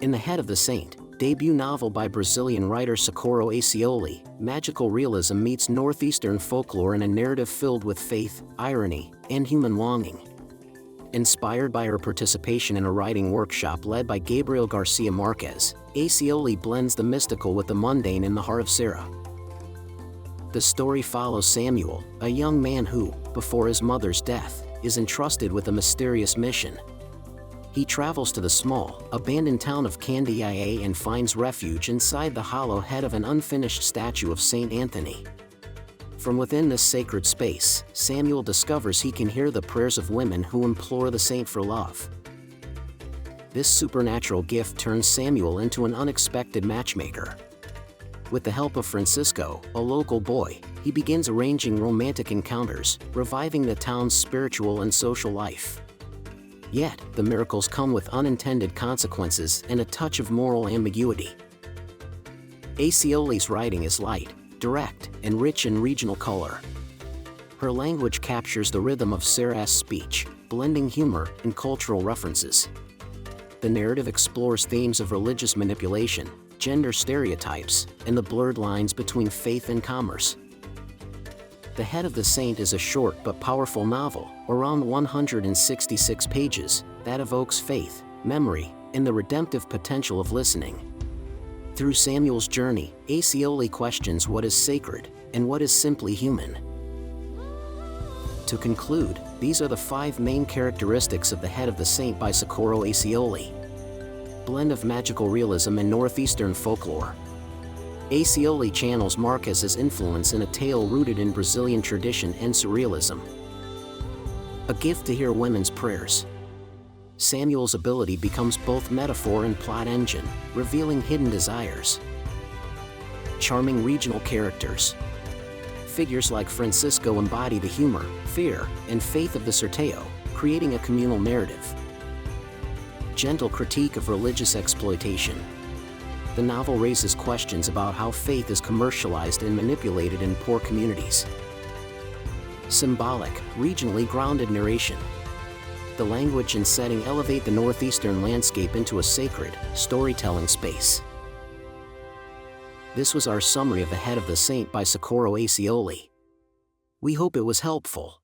In The Head of the Saint, debut novel by Brazilian writer Socorro Acioli, magical realism meets northeastern folklore in a narrative filled with faith, irony, and human longing. Inspired by her participation in a writing workshop led by Gabriel García Márquez, Acioli blends the mystical with the mundane in The Heart of Sarah. The story follows Samuel, a young man who, before his mother's death, is entrusted with a mysterious mission. He travels to the small, abandoned town of Candiaia and finds refuge inside the hollow head of an unfinished statue of Saint Anthony. From within this sacred space, Samuel discovers he can hear the prayers of women who implore the saint for love. This supernatural gift turns Samuel into an unexpected matchmaker. With the help of Francisco, a local boy, he begins arranging romantic encounters, reviving the town's spiritual and social life. Yet, the miracles come with unintended consequences and a touch of moral ambiguity. Acioli's writing is light, direct, and rich in regional color. Her language captures the rhythm of Sarah's speech, blending humor and cultural references. The narrative explores themes of religious manipulation, gender stereotypes, and the blurred lines between faith and commerce. The Head of the Saint is a short but powerful novel, around 166 pages, that evokes faith, memory, and the redemptive potential of listening. Through Samuel's journey, Acioli questions what is sacred and what is simply human. To conclude, these are the 5 main characteristics of The Head of the Saint by Socorro Acioli. Blend of magical realism and northeastern folklore. Acioli channels Márquez's influence in a tale rooted in Brazilian tradition and surrealism. A gift to hear women's prayers. Samuel's ability becomes both metaphor and plot engine, revealing hidden desires. Charming regional characters. Figures like Francisco embody the humor, fear, and faith of the Sorteo, creating a communal narrative. Gentle critique of religious exploitation. The novel raises questions about how faith is commercialized and manipulated in poor communities. Symbolic, regionally grounded narration. The language and setting elevate the northeastern landscape into a sacred, storytelling space. This was our summary of The Head of the Saint by Socorro Acioli. We hope it was helpful.